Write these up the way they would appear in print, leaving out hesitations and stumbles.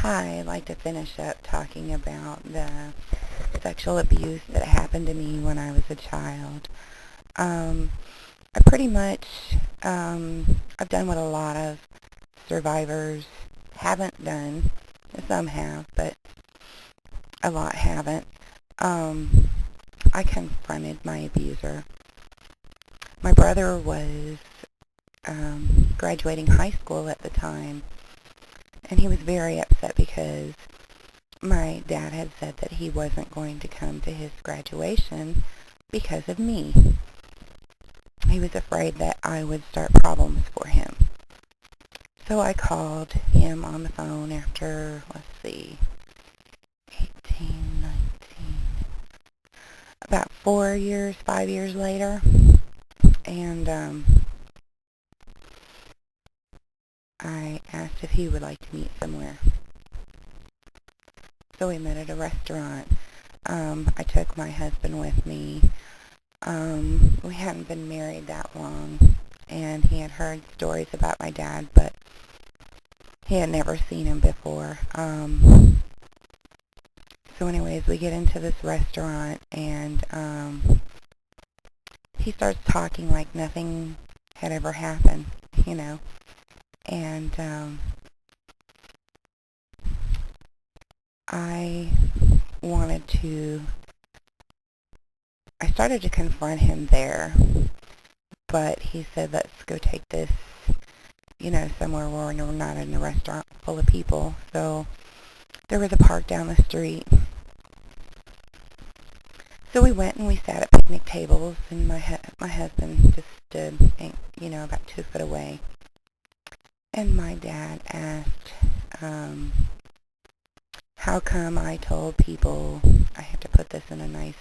Hi, I'd like to finish up talking about the sexual abuse that happened to me when I was a child. Um, I pretty much, I've done what a lot of survivors haven't done. Some have, but a lot haven't. Um, I confronted my abuser. My brother was graduating high school at the time, and he was very upset because my dad had said that he wasn't going to come to his graduation because of me. He was afraid that I would start problems for him. So I called him on the phone after, 18, 19, about 5 years later, and I asked if he would like to meet somewhere. So we met at a restaurant. I took my husband with me. We hadn't been married that long, and he had heard stories about my dad, but he had never seen him before. So anyways, we get into this restaurant, and he starts talking like nothing had ever happened, and I started to confront him there, but he said, let's go take this, somewhere where we're not in a restaurant full of people. So there was a park down the street. So we went and we sat at picnic tables, and my husband just stood, about 2 foot away. And my dad asked, how come I told people, I have to put this in a nice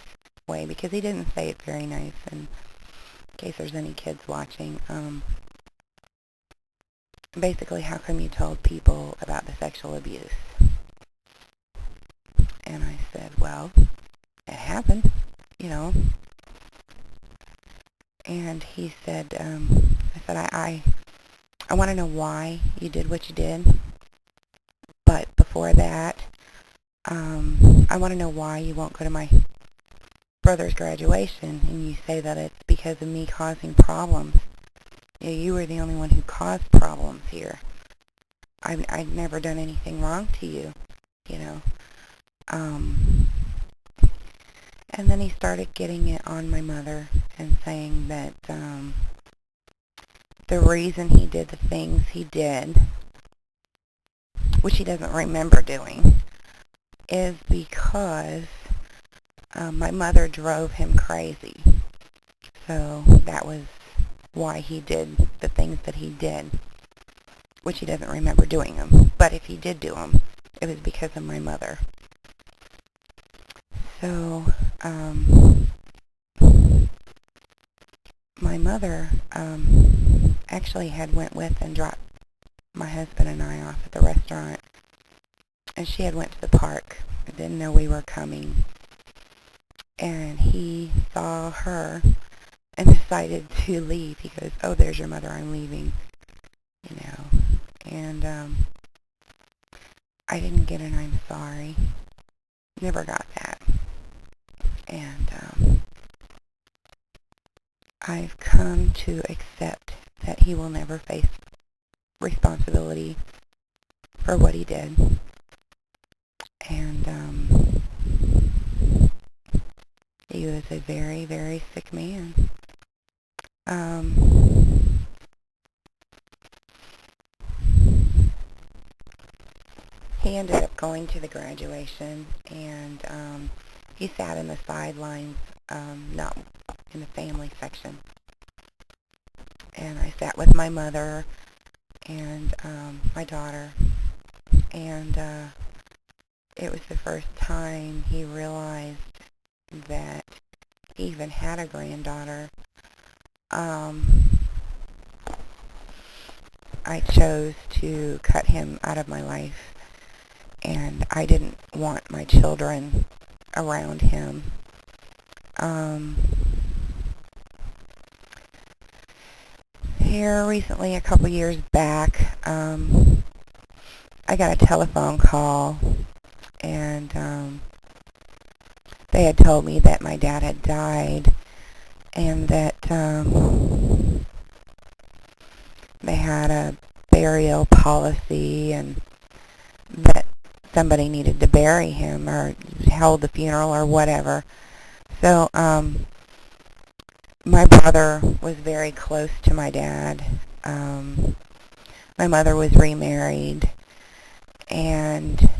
way because he didn't say it very nice, and in case there's any kids watching, basically, how come you told people about the sexual abuse? And I said, well, it happened, And he said, I want to know why you did what you did, but before that, I want to know why you won't go to my brother's graduation, and you say that it's because of me causing problems. You were the only one who caused problems here. I've never done anything wrong to you, And then he started getting it on my mother and saying that the reason he did the things he did, which he doesn't remember doing, is because my mother drove him crazy. So that was why he did the things that he did, which he doesn't remember doing them. But if he did do them, it was because of my mother. So my mother actually had went with and dropped my husband and I off at the restaurant, and she had went to the park. I didn't know we were coming, and he saw her and decided to leave. He goes, oh, there's your mother, I'm leaving, and I didn't get an I'm sorry. Never got that. And I've come to accept that he will never face responsibility for what he did. And he was a very, very sick man. He ended up going to the graduation, and he sat in the sidelines, not in the family section. And I sat with my mother and my daughter, and it was the first time he realized that he even had a granddaughter. I chose to cut him out of my life, and I didn't want my children around him. Here recently, a couple years back, I got a telephone call, and they had told me that my dad had died, and that they had a burial policy, and that somebody needed to bury him or hold the funeral or whatever. So my brother was very close to my dad. My mother was remarried, and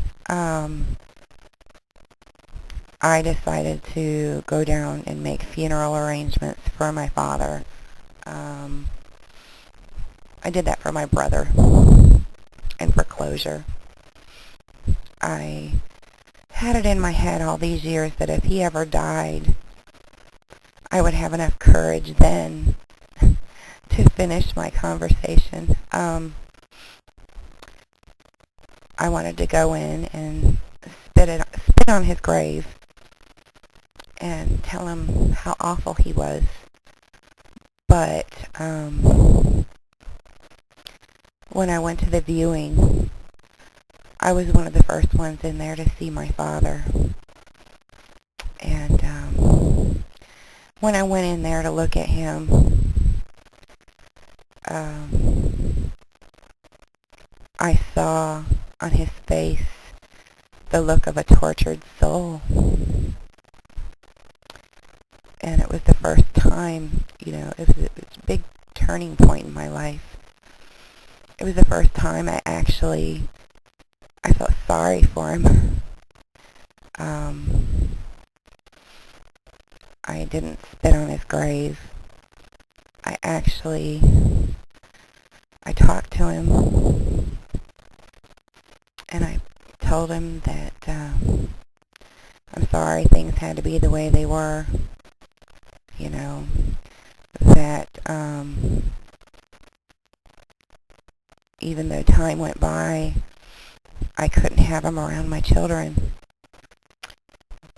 I decided to go down and make funeral arrangements for my father. I did that for my brother and for closure. I had it in my head all these years that if he ever died, I would have enough courage then to finish my conversation. I wanted to go in and spit on his grave and tell him how awful he was. But when I went to the viewing, I was one of the first ones in there to see my father. And when I went in there to look at him, I saw on his face the look of a tortured soul. And it was the first time, it was a big turning point in my life. It was the first time I felt sorry for him. I didn't spit on his grave. I talked to him, and I told him that I'm sorry things had to be the way they were. That even though time went by, I couldn't have him around my children.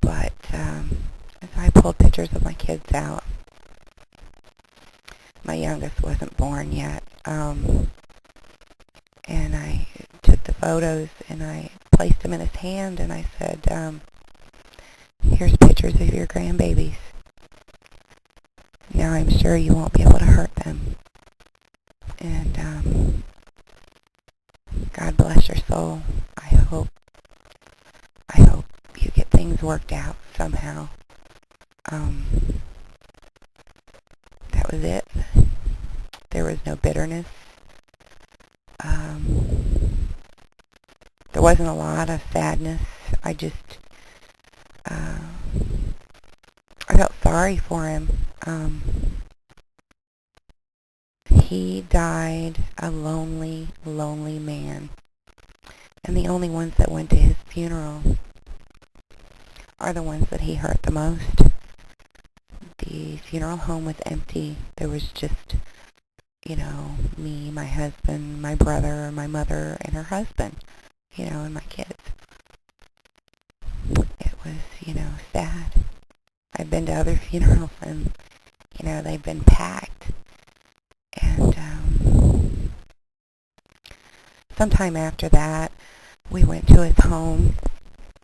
But as I pulled pictures of my kids out, my youngest wasn't born yet, and I took the photos and I placed them in his hand, and I said, here's pictures of your grandbabies. Now I'm sure you won't be able to hurt them. And God bless your soul. I hope you get things worked out somehow. That was it. There was no bitterness. There wasn't a lot of sadness. I felt sorry for him. He died a lonely, lonely man. And the only ones that went to his funeral are the ones that he hurt the most. The funeral home was empty. There was just, me, my husband, my brother, my mother, and her husband, and my kids. It was, sad. I've been to other funerals, and, they've been packed. And sometime after that, we went to his home,